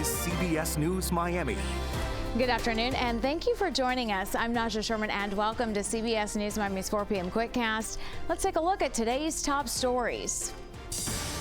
is CBS News Miami. Good afternoon, and thank you for joining us. I'm Naja Sherman, and welcome to CBS News Miami's 4 p.m. Quickcast. Let's take a look at today's top stories.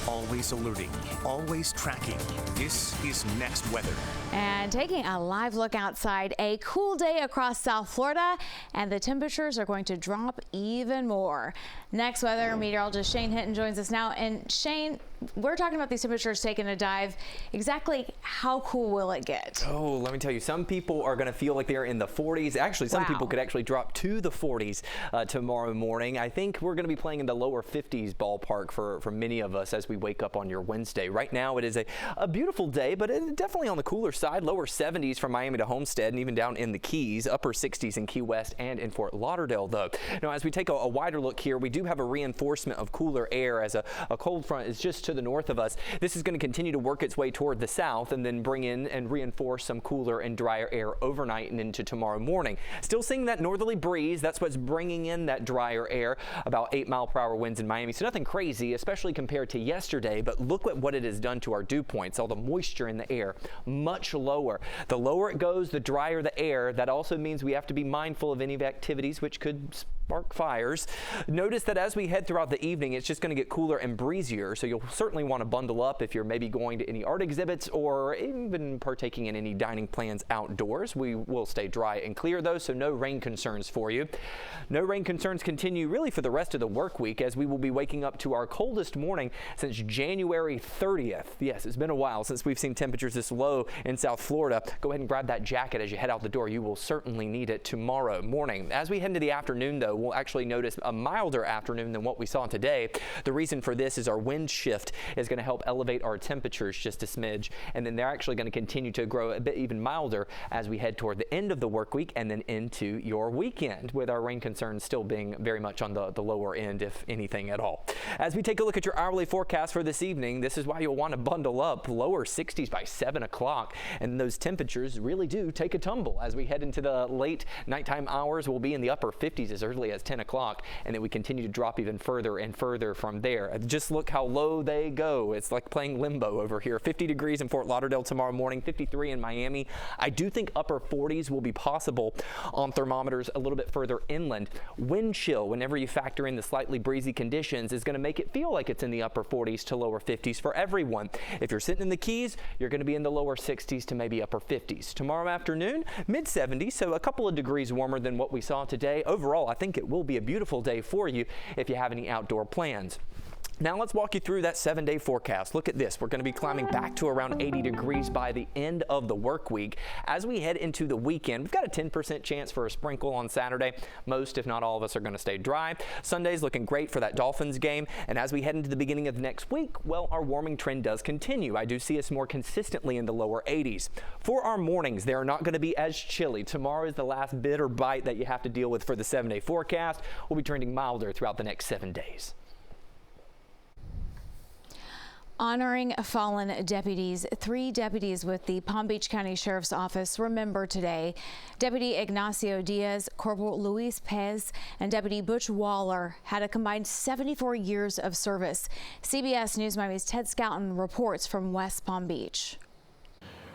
Always alerting, always tracking. This is Next Weather. And taking a live look outside, a cool day across South Florida, and the temperatures are going to drop even more. Next Weather meteorologist Shane Hinton joins us now. And Shane, we're talking about these temperatures taking a dive. Exactly how cool will it get? Oh, let me tell you, some people are going to feel like they're in the 40s. Actually, some people could actually drop to the 40s tomorrow morning. I think we're going to be playing in the lower 50s ballpark for many of us as we wake up on your Wednesday. Right now, it is a beautiful day, but it's definitely on the cooler side. Lower 70s from Miami to Homestead and even down in the Keys. Upper 60s in Key West and in Fort Lauderdale, though. Now, as we take a wider look here, we do have a reinforcement of cooler air as a cold front is just to the north of us. This is going to continue to work its way toward the south and then bring in and reinforce some cooler and drier air overnight and into tomorrow morning. Still seeing that northerly breeze. That's what's bringing in that drier air, about 8-mile-per-hour winds in Miami. So nothing crazy, especially compared to yesterday, but look at what it has done to our dew points. All the moisture in the air, much lower. The lower it goes, the drier the air. That also means we have to be mindful of any activities which could spark fires. Notice that as we head throughout the evening, it's just going to get cooler and breezier, so you'll certainly want to bundle up if you're maybe going to any art exhibits or even partaking in any dining plans outdoors. We will stay dry and clear though, so no rain concerns for you. No rain concerns continue really for the rest of the work week, as we will be waking up to our coldest morning since January 30th. Yes, it's been a while since we've seen temperatures this low in South Florida. Go ahead and grab that jacket as you head out the door. You will certainly need it tomorrow morning. As we head into the afternoon though, we'll actually notice a milder afternoon than what we saw today. The reason for this is our wind shift is going to help elevate our temperatures just a smidge, and then they're actually going to continue to grow a bit even milder as we head toward the end of the work week and then into your weekend, with our rain concerns still being very much on the lower end, if anything at all. As we take a look at your hourly forecast for this evening, this is why you'll want to bundle up. Lower 60s by 7 o'clock, and those temperatures really do take a tumble as we head into the late nighttime hours. We'll be in the upper 50s as early as 10 o'clock, and then we continue to drop even further and further from there. Just look how low they go. It's like playing limbo over here. 50 degrees in Fort Lauderdale tomorrow morning, 53 in Miami. I do think upper 40s will be possible on thermometers a little bit further inland. Wind chill, whenever you factor in the slightly breezy conditions, is going to make it feel like it's in the upper 40s to lower 50s for everyone. If you're sitting in the Keys, you're going to be in the lower 60s to maybe upper 50s. Tomorrow afternoon, mid 70s, so a couple of degrees warmer than what we saw today. Overall, I think it will be a beautiful day for you if you have any outdoor plans. Now let's walk you through that 7-day forecast. Look at this. We're going to be climbing back to around 80 degrees by the end of the work week. As we head into the weekend, we've got a 10% chance for a sprinkle on Saturday. Most, if not all of us, are going to stay dry. Sunday's looking great for that Dolphins game. And as we head into the beginning of next week, well, our warming trend does continue. I do see us more consistently in the lower 80s. For our mornings, they are not going to be as chilly. Tomorrow is the last bitter bite that you have to deal with for the 7-day forecast. We'll be trending milder throughout the next 7 days. Honoring fallen deputies, 3 deputies with the Palm Beach County Sheriff's Office remember today. Deputy Ignacio Diaz, Corporal Luis Paez, and Deputy Butch Waller had a combined 74 years of service. CBS News Miami's Ted Scouten reports from West Palm Beach.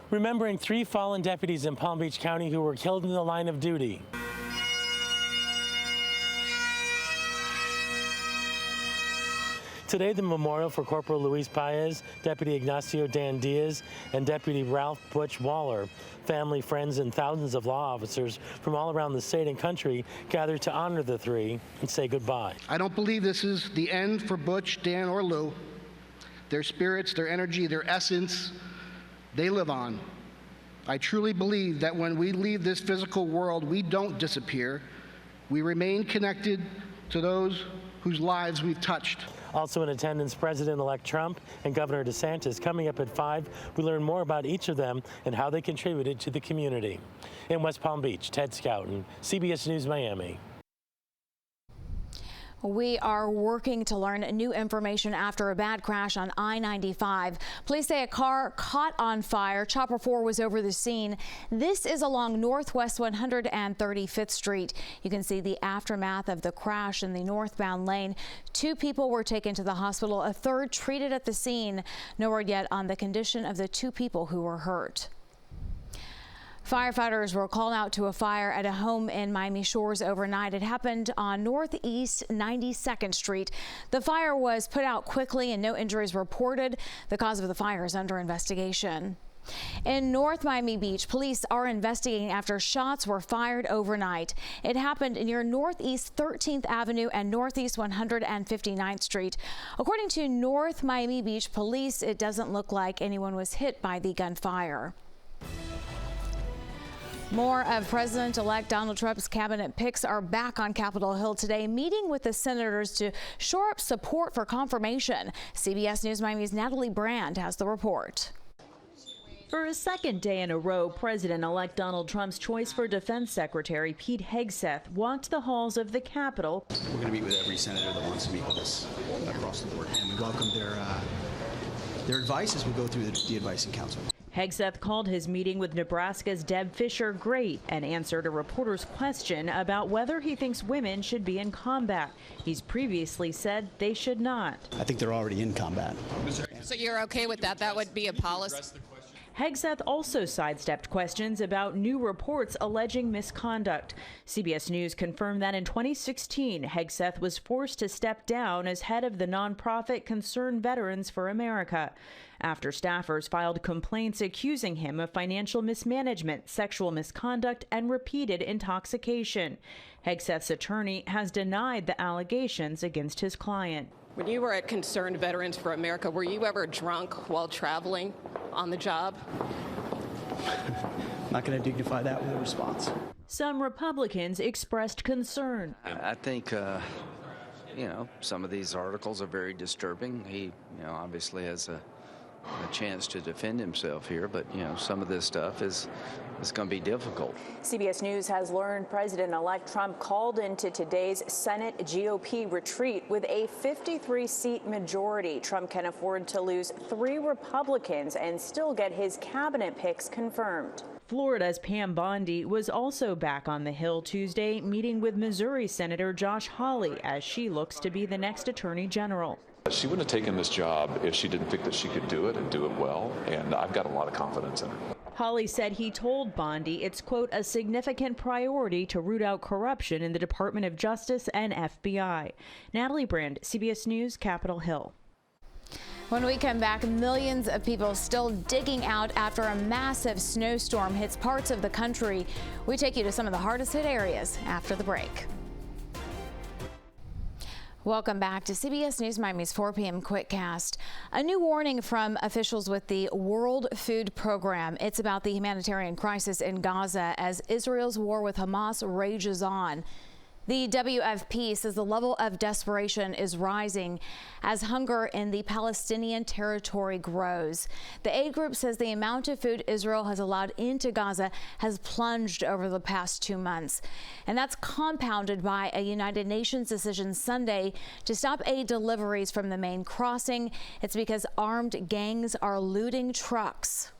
Remembering 3 fallen deputies in Palm Beach County who were killed in the line of duty. Today, the memorial for Corporal Luis Paez, Deputy Ignacio Dan Diaz, and Deputy Ralph Butch Waller. Family, friends, and thousands of law officers from all around the state and country gathered to honor the 3 and say goodbye. I don't believe this is the end for Butch, Dan, or Lou. Their spirits, their energy, their essence, they live on. I truly believe that when we leave this physical world, we don't disappear. We remain connected to those whose lives we've touched. Also in attendance, President-elect Trump and Governor DeSantis. Coming up at 5, we learn more about each of them and how they contributed to the community. In West Palm Beach, Ted Scouten, CBS News Miami. We are working to learn new information after a bad crash on I-95. Police say a car caught on fire. Chopper 4 was over the scene. This is along Northwest 135th Street. You can see the aftermath of the crash in the northbound lane. 2 people were taken to the hospital, a third treated at the scene. No word yet on the condition of the 2 people who were hurt. Firefighters were called out to a fire at a home in Miami Shores overnight. It happened on Northeast 92nd Street. The fire was put out quickly and no injuries reported. The cause of the fire is under investigation. In North Miami Beach, police are investigating after shots were fired overnight. It happened near Northeast 13th Avenue and Northeast 159th Street. According to North Miami Beach police, it doesn't look like anyone was hit by the gunfire. More of President-elect Donald Trump's cabinet picks are back on Capitol Hill today, meeting with the senators to shore up support for confirmation. CBS News Miami's Natalie Brand has the report. For a second day in a row, President-elect Donald Trump's choice for Defense Secretary Pete Hegseth walked the halls of the Capitol. We're going to meet with every senator that wants to meet with us across the board, and we welcome their advice as we go through the advising council. Hegseth called his meeting with Nebraska's Deb Fischer great and answered a reporter's question about whether he thinks women should be in combat. He's previously said they should not. I think they're already in combat. So you're okay with that? That would be a policy? Hegseth also sidestepped questions about new reports alleging misconduct. CBS News confirmed that in 2016, Hegseth was forced to step down as head of the nonprofit Concerned Veterans for America after staffers filed complaints accusing him of financial mismanagement, sexual misconduct, and repeated intoxication. Hegseth's attorney has denied the allegations against his client. When you were at Concerned Veterans for America, were you ever drunk while traveling on the job? I'm not going to dignify that with a response. Some Republicans expressed concern. I think, some of these articles are very disturbing. He, obviously has a chance to defend himself here, but, some of this stuff is going to be difficult. CBS News has learned President-elect Trump called into today's Senate GOP retreat with a 53-seat majority. Trump can afford to lose 3 Republicans and still get his cabinet picks confirmed. Florida's Pam Bondi was also back on the Hill Tuesday, meeting with Missouri Senator Josh Hawley as she looks to be the next Attorney General. She wouldn't have taken this job if she didn't think that she could do it and do it well, and I've got a lot of confidence in her. Hawley said he told Bondi it's, quote, a significant priority to root out corruption in the Department of Justice and FBI. Natalie Brand, CBS News, Capitol Hill. When we come back, millions of people still digging out after a massive snowstorm hits parts of the country. We take you to some of the hardest hit areas after the break. Welcome back to CBS News Miami's 4 p.m. Quickcast. A new warning from officials with the World Food Program. It's about the humanitarian crisis in Gaza as Israel's war with Hamas rages on. The WFP says the level of desperation is rising as hunger in the Palestinian territory grows. The aid group says the amount of food Israel has allowed into Gaza has plunged over the past 2 months. And that's compounded by a United Nations decision Sunday to stop aid deliveries from the main crossing. It's because armed gangs are looting trucks.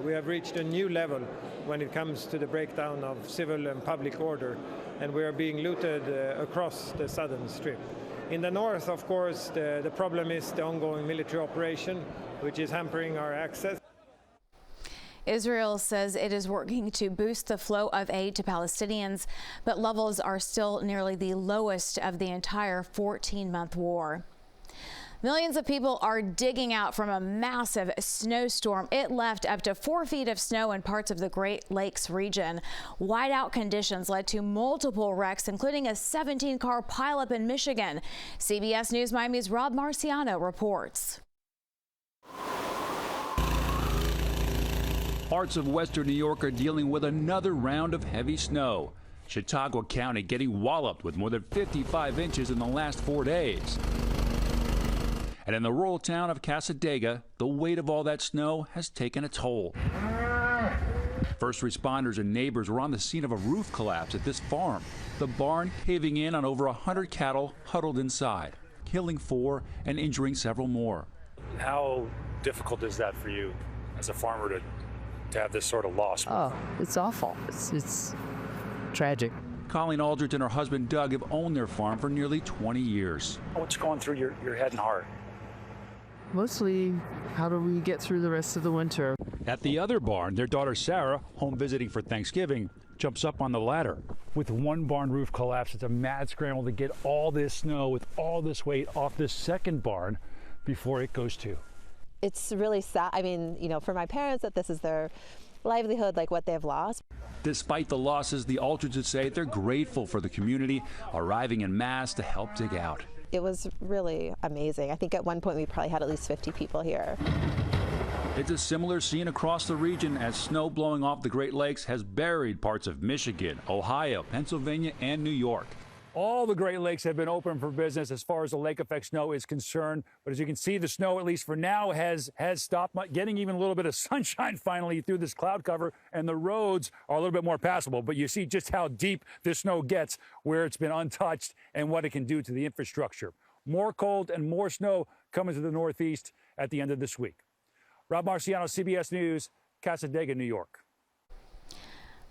We have reached a new level when it comes to the breakdown of civil and public order, and we are being looted across the southern strip. In the north, of course, the problem is the ongoing military operation, which is hampering our access. Israel says it is working to boost the flow of aid to Palestinians, but levels are still nearly the lowest of the entire 14-month war. Millions of people are digging out from a massive snowstorm. It left up to 4 feet of snow in parts of the Great Lakes region. Whiteout conditions led to multiple wrecks, including a 17-car pileup in Michigan. CBS News Miami's Rob Marciano reports. Parts of western New York are dealing with another round of heavy snow. Chautauqua County getting walloped with more than 55 inches in the last 4 days. And in the rural town of Casadega, the weight of all that snow has taken a toll. First responders and neighbors were on the scene of a roof collapse at this farm. The barn caving in on over 100 cattle huddled inside, killing 4 and injuring several more. How difficult is that for you as a farmer to have this sort of loss? Oh, it's awful. It's tragic. Colleen Aldrich and her husband Doug have owned their farm for nearly 20 years. What's going through your head and heart? Mostly, how do we get through the rest of the winter? At the other barn, their daughter Sarah, home visiting for Thanksgiving, jumps up on the ladder. With one barn roof collapse, it's a mad scramble to get all this snow with all this weight off this second barn before it goes to. It's really sad. I mean, for my parents, that this is their livelihood, like what they've lost. Despite the losses, the Aldriches say they're grateful for the community arriving en masse to help dig out. It was really amazing. I think at one point we probably had at least 50 people here. It's a similar scene across the region as snow blowing off the Great Lakes has buried parts of Michigan, Ohio, Pennsylvania, and New York. All the Great Lakes have been open for business as far as the lake effect snow is concerned. But as you can see, the snow, at least for now, has stopped getting even a little bit of sunshine finally through this cloud cover, and the roads are a little bit more passable. But you see just how deep this snow gets where it's been untouched and what it can do to the infrastructure. More cold and more snow coming to the Northeast at the end of this week. Rob Marciano, CBS News, Casadega, New York.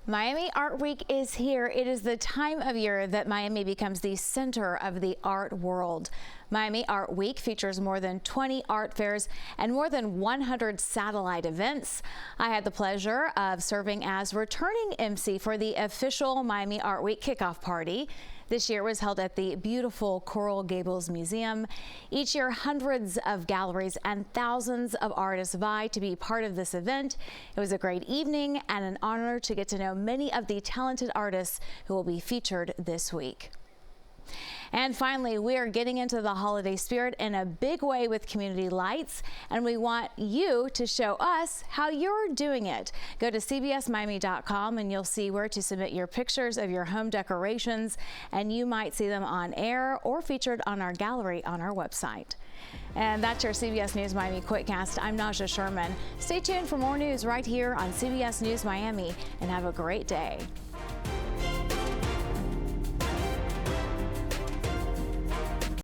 Miami Art Week is here. It is the time of year that Miami becomes the center of the art world. Miami Art Week features more than 20 art fairs and more than 100 satellite events. I had the pleasure of serving as returning MC for the official Miami Art Week kickoff party. This year was held at the beautiful Coral Gables Museum. Each year, hundreds of galleries and thousands of artists vie to be part of this event. It was a great evening and an honor to get to know many of the talented artists who will be featured this week. And finally, we are getting into the holiday spirit in a big way with community lights, and we want you to show us how you're doing it. Go to cbsmiami.com and you'll see where to submit your pictures of your home decorations, and you might see them on air or featured on our gallery on our website. And that's your CBS News Miami Quickcast. I'm Naja Sherman. Stay tuned for more news right here on CBS News Miami, and have a great day.